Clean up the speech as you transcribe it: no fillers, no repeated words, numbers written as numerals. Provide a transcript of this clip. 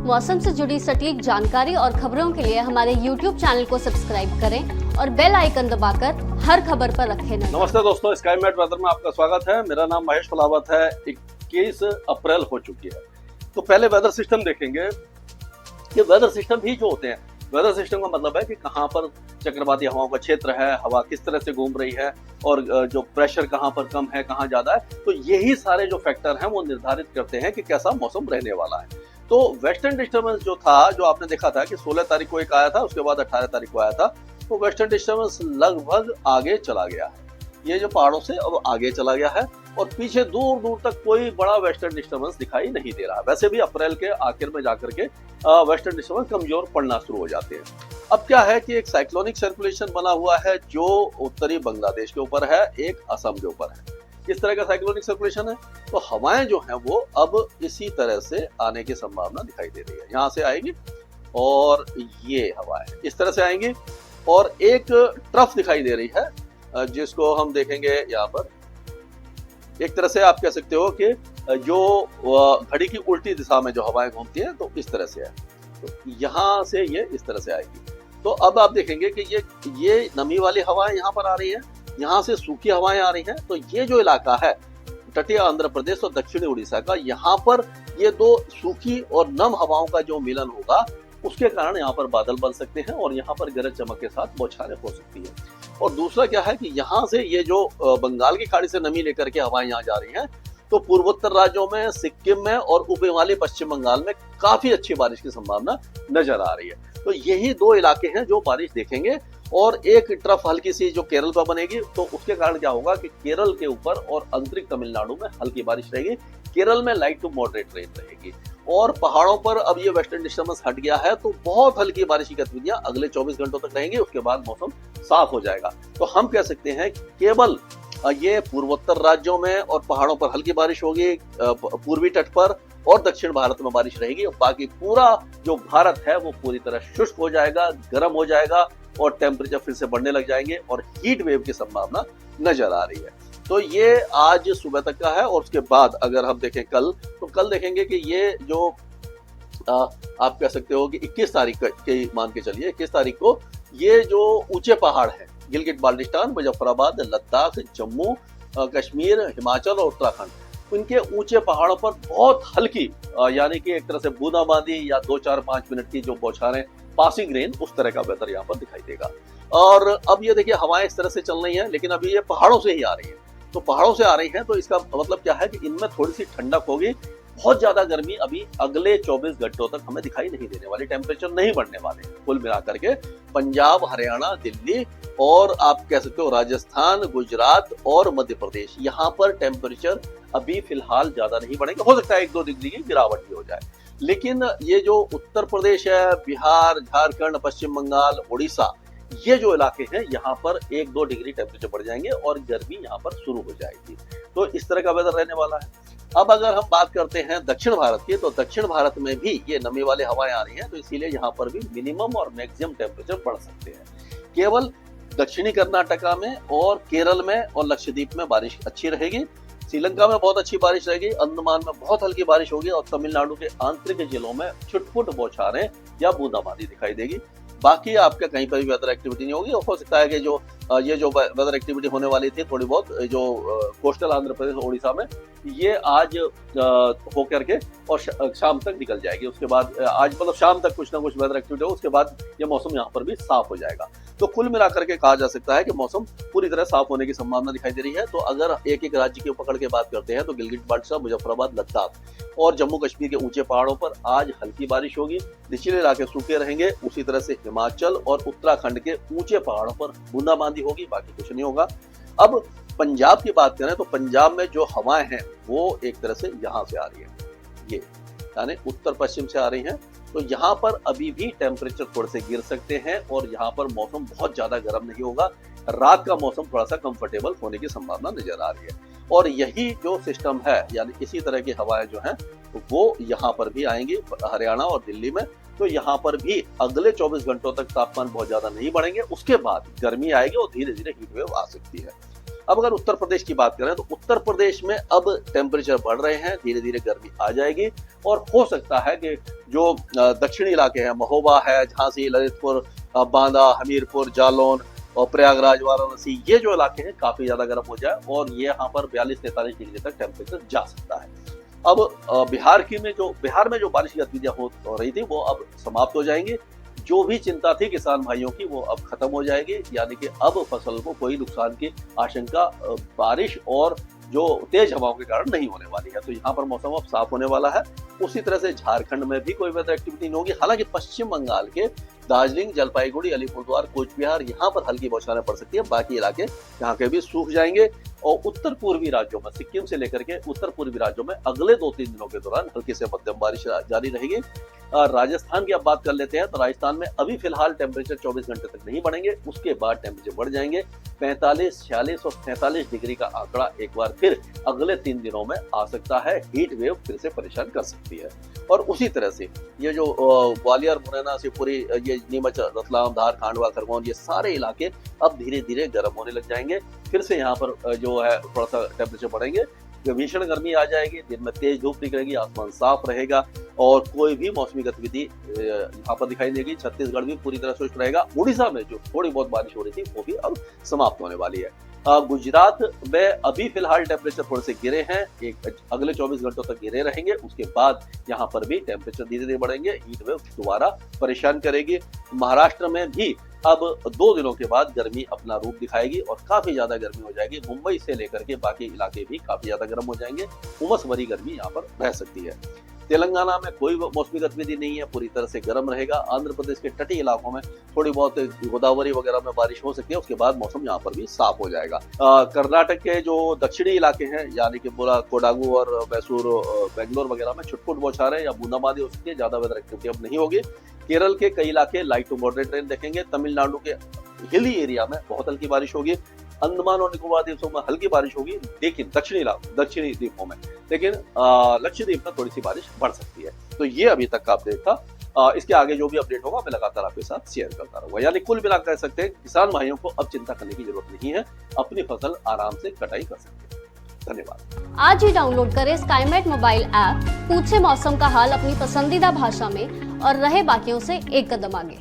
मौसम से जुड़ी सटीक जानकारी और खबरों के लिए हमारे YouTube चैनल को सब्सक्राइब करें और बेल आइकन दबाकर हर खबर पर रखें नजर। नमस्ते दोस्तों, स्काईमेट वेदर में आपका स्वागत है। मेरा नाम महेश फलावत है। 21 अप्रैल हो चुकी है, तो पहले वेदर सिस्टम देखेंगे कि वेदर सिस्टम ही जो होते हैं, वेदर सिस्टम का मतलब है कि कहाँ पर चक्रवाती हवाओं का क्षेत्र है, हवा किस तरह से घूम रही है और जो प्रेशर कहाँ पर कम है, कहाँ ज्यादा है। तो यही सारे जो फैक्टर हैं वो निर्धारित करते हैं कि कैसा मौसम रहने वाला है। तो वेस्टर्न डिस्टर्बेंस जो था, जो आपने देखा था कि 16 तारीख को एक आया था, उसके बाद 18 तारीख को आया था, तो वेस्टर्न डिस्टर्बेंस लगभग आगे चला गया है। ये जो पहाड़ों से अब आगे चला गया है और पीछे दूर दूर तक कोई बड़ा वेस्टर्न डिस्टर्बेंस दिखाई नहीं दे रहा। वैसे भी अप्रैल के आखिर में जाकर के वेस्टर्न डिस्टर्बेंस कमजोर पड़ना शुरू हो जाते हैं। अब क्या है कि एक साइक्लोनिक सर्कुलेशन बना हुआ है जो उत्तरी बांग्लादेश के ऊपर है, एक असम के ऊपर है। इस तरह का साइक्लोनिक सर्कुलेशन है, तो हवाएं जो हैं वो अब इसी तरह से आने की संभावना दिखाई दे रही है। यहाँ से आएगी और ये हवाएं इस तरह से आएंगी और एक ट्रफ दिखाई दे रही है जिसको हम देखेंगे यहाँ पर। एक तरह से आप कह सकते हो कि जो घड़ी की उल्टी दिशा में जो हवाएं घूमती हैं, तो इस तरह से है। तो यहाँ से ये इस तरह से आएगी। तो अब आप देखेंगे कि ये नमी वाली हवाएं यहाँ पर आ रही है, यहाँ से सूखी हवाएं आ रही हैं। तो ये जो इलाका है तटीय आंध्र प्रदेश और दक्षिणी उड़ीसा का, यहाँ पर ये दो सूखी और नम हवाओं का जो मिलन होगा, उसके कारण यहाँ पर बादल बन सकते हैं और यहाँ पर गरज चमक के साथ बौछारें हो सकती है। और दूसरा क्या है कि यहाँ से ये जो बंगाल की खाड़ी से नमी लेकर के हवाएं यहाँ जा रही हैं, तो पूर्वोत्तर राज्यों में, सिक्किम में और उपहिमालयी पश्चिम बंगाल में काफी अच्छी बारिश की संभावना नजर आ रही है। तो यही दो इलाके हैं जो बारिश देखेंगे। और एक ट्रफ हल्की सी जो केरल पर बनेगी, तो उसके कारण क्या होगा कि केरल के ऊपर और आंतरिक तमिलनाडु में हल्की बारिश रहेगी। केरल में लाइट टू मॉडरेट रेन रहेगी और पहाड़ों पर अब ये वेस्टर्न डिस्टर्बेंस हट गया है, तो बहुत हल्की बारिश की गतिविधियां अगले 24 घंटों तक रहेंगी। उसके बाद मौसम साफ हो जाएगा। तो हम कह सकते हैं केवल ये पूर्वोत्तर राज्यों में और पहाड़ों पर हल्की बारिश होगी, पूर्वी तट पर और दक्षिण भारत में बारिश रहेगी। बाकी पूरा जो भारत है वो पूरी तरह शुष्क हो जाएगा, गर्म हो जाएगा और टेम्परेचर फिर से बढ़ने लग जाएंगे और हीट वेव की संभावना नजर आ रही है। तो ये आज सुबह तक का है। और उसके बाद अगर हम देखें कल, तो कल देखेंगे कि ये जो आप कह सकते हो कि 21 तारीख के मान के चलिए, 21 तारीख को ये जो ऊंचे पहाड़ हैं, गिलगिट बाल्टिस्तान, मुजफ्फराबाद, लद्दाख, जम्मू कश्मीर, हिमाचल और उत्तराखंड, उनके ऊंचे पहाड़ों पर बहुत हल्की यानी कि एक तरह से बूंदाबांदी या 2-4-5 मिनट की जो बौछारें, पासिंग रेन, उस तरह का वेदर यहाँ पर दिखाई देगा। और अब ये देखिए हवाएं इस तरह से चल रही हैं, लेकिन अभी ये पहाड़ों से ही आ रही है। तो पहाड़ों से आ रही हैं, तो इसका मतलब क्या है कि इनमें थोड़ी सी ठंडक होगी। बहुत ज्यादा गर्मी अभी अगले 24 घंटों तक हमें दिखाई नहीं देने वाली, टेम्परेचर नहीं बढ़ने वाले। कुल मिलाकर के पंजाब, हरियाणा, दिल्ली और आप कह सकते हो राजस्थान, गुजरात और मध्य प्रदेश, यहाँ पर टेम्परेचर अभी फिलहाल ज्यादा नहीं बढ़ेंगे। हो सकता है 1-2 डिग्री की गिरावट भी हो जाए, लेकिन ये जो उत्तर प्रदेश है, बिहार, झारखंड, पश्चिम बंगाल, उड़ीसा, ये जो इलाके हैं, यहाँ पर 1-2 डिग्री टेम्परेचर बढ़ जाएंगे और गर्मी यहाँ पर शुरू हो जाएगी। तो इस तरह का वेदर रहने वाला है। अब अगर हम बात करते हैं दक्षिण भारत की, तो दक्षिण भारत में भी ये नमी वाले हवाएं आ रही हैं, तो इसीलिए यहाँ पर भी मिनिमम और मैक्सिमम टेम्परेचर बढ़ सकते हैं। केवल दक्षिणी कर्नाटका में और केरल में और लक्षद्वीप में बारिश अच्छी रहेगी। श्रीलंका में बहुत अच्छी बारिश रहेगी, अंडमान में बहुत हल्की बारिश होगी और तमिलनाडु के आंतरिक जिलों में छुटपुट बौछारें या बूंदाबांदी दिखाई देगी। बाकी आपका कहीं पर भी वेदर एक्टिविटी नहीं होगी। हो सकता है कि ये जो वेदर एक्टिविटी होने वाली थी थोड़ी बहुत, जो कोस्टल आंध्र प्रदेश उड़ीसा में, ये आज होकर के और शाम तक निकल जाएगी। उसके बाद आज मतलब शाम तक कुछ ना कुछ वेदर एक्टिविटी हो, उसके बाद ये मौसम यहाँ पर भी साफ हो जाएगा। तो कुल मिलाकर के कहा जा सकता है कि मौसम पूरी तरह साफ होने की संभावना दिखाई दे रही है। तो अगर एक एक राज्य की पकड़ के बात करते हैं, तो गिलगिट बाल्टिस्तान, मुजफ्फराबाद, लद्दाख और जम्मू कश्मीर के ऊंचे पहाड़ों पर आज हल्की बारिश होगी। निचले इलाके सूखे रहेंगे। उसी तरह से हिमाचल और उत्तराखंड के ऊंचे पहाड़ों पर बूंदाबांदी होगी, बाकी कुछ नहीं होगा। अब पंजाब की बात करें, तो पंजाब में जो हवाएं हैं वो एक तरह से यहाँ से आ रही है, ये यानी उत्तर पश्चिम से आ रही हैं। तो यहाँ पर अभी भी टेम्परेचर थोड़े से गिर सकते हैं और यहाँ पर मौसम बहुत ज्यादा गर्म नहीं होगा। रात का मौसम थोड़ा सा कंफर्टेबल होने की संभावना नजर आ रही है। और यही जो सिस्टम है, यानी इसी तरह की हवाएं जो हैं वो यहाँ पर भी आएंगी, हरियाणा और दिल्ली में। तो यहाँ पर भी अगले 24 घंटों तक तापमान बहुत ज्यादा नहीं बढ़ेंगे। उसके बाद गर्मी आएगी और धीरे धीरे हीट वेव आ सकती है। अब अगर उत्तर प्रदेश की बात करें तो उत्तर प्रदेश में अब टेम्परेचर बढ़ रहे हैं, धीरे धीरे गर्मी आ जाएगी और हो सकता है कि जो दक्षिणी इलाके हैं, महोबा है, झांसी, ललितपुर, बांदा, हमीरपुर, जालौन और प्रयागराज, वाराणसी, ये जो इलाके हैं काफी ज्यादा गर्म हो जाए और ये यहाँ पर 42-43 डिग्री तक टेम्परेचर जा सकता है। अब बिहार में जो बारिश की गतिविधियां हो रही थी वो अब समाप्त हो जाएंगी। जो भी चिंता थी किसान भाइयों की वो अब खत्म हो जाएगी, यानी कि अब फसल को कोई नुकसान की आशंका बारिश और जो तेज हवाओं के कारण नहीं होने वाली है। तो यहाँ पर मौसम अब साफ होने वाला है। उसी तरह से झारखंड में भी कोई वेदर एक्टिविटी नहीं होगी। हालांकि पश्चिम बंगाल के दार्जिलिंग, जलपाईगुड़ी, अलीपुरद्वार, कोच बिहार, यहाँ पर हल्की बौछारें पड़ सकती है। बाकी इलाके यहाँ के भी सूख जाएंगे और उत्तर पूर्वी राज्यों में, सिक्किम से लेकर के उत्तर पूर्वी राज्यों में अगले 2-3 दिनों के दौरान हल्की से मध्यम बारिश जारी रहेगी। राजस्थान की अब बात कर लेते हैं तो राजस्थान में अभी फिलहाल टेम्परेचर 24 घंटे तक नहीं बढ़ेंगे, उसके बाद टेम्परेचर बढ़ जाएंगे। 45, 46 और 47 डिग्री का आंकड़ा एक बार फिर अगले 3 दिनों में आ सकता है। हीट वेव फिर से परेशान कर सकती है। और उसी तरह से ये जो ग्वालियर, मुरैना, शिवपुरी, ये नीमच, रतलाम, धार, खांडवा, खरगोन, ये सारे इलाके अब धीरे धीरे गर्म होने लग जाएंगे। फिर से यहाँ पर जो है थोड़ा सा टेम्परेचर बढ़ेंगे, भीषण गर्मी आ जाएगी, दिन में तेज धूप निकलेगी, आसमान साफ रहेगा और कोई भी मौसमी गतिविधि यहाँ पर दिखाई देगी। छत्तीसगढ़ भी पूरी तरह शुष्क रहेगा। उड़ीसा में जो थोड़ी बहुत बारिश हो रही थी वो भी अब समाप्त होने वाली है। गुजरात में अभी फिलहाल टेम्परेचर थोड़े से गिरे हैं, अगले 24 घंटों तक गिरे रहेंगे। उसके बाद यहाँ पर भी टेम्परेचर धीरे धीरे बढ़ेंगे, हीट वेव दोबारा परेशान करेगी। महाराष्ट्र में भी अब 2 दिनों के बाद गर्मी अपना रूप दिखाएगी और काफी ज्यादा गर्मी हो जाएगी। मुंबई से लेकर के बाकी इलाके भी काफी ज्यादा गर्म हो जाएंगे। उमस भरी गर्मी यहाँ पर रह सकती है। तेलंगाना में कोई मौसमी गतिविधि नहीं है, पूरी तरह से गर्म रहेगा। आंध्र प्रदेश के तटीय इलाकों में थोड़ी बहुत गोदावरी वगैरह में बारिश हो सकती है, उसके बाद मौसम यहाँ पर भी साफ हो जाएगा। कर्नाटक के जो दक्षिणी इलाके हैं, यानी कि पूरा कोडागू और मैसूर, बेंगलोर वगैरह में छुटपुट बौछारें या बूंदाबांदी हो सकती है, ज्यादा वेदर एक्टिविटी अब नहीं होगी। केरल के कई इलाके लाइट टू मॉडरेट रेन देखेंगे। तमिलनाडु के हिली एरिया में बहुत हल्की बारिश होगी। अंडमान और निकोबार द्वीपों में हल्की बारिश होगी, लेकिन दक्षिणी द्वीपों में, लेकिन लक्षद्वीप में थोड़ी सी बारिश बढ़ सकती है। तो ये अभी तक का अपडेट था। इसके आगे जो भी अपडेट होगा मैं लगातार आपके साथ शेयर करता रहूंगा। यानी कुल मिला कह सकते हैं किसान भाइयों को अब चिंता करने की जरूरत नहीं है, अपनी फसल आराम से कटाई कर सकते हैं। धन्यवाद। आज ही डाउनलोड करें स्काईमेट मोबाइल ऐप, पूछे मौसम का हाल अपनी पसंदीदा भाषा में और रहे बाकियों से एक कदम आगे।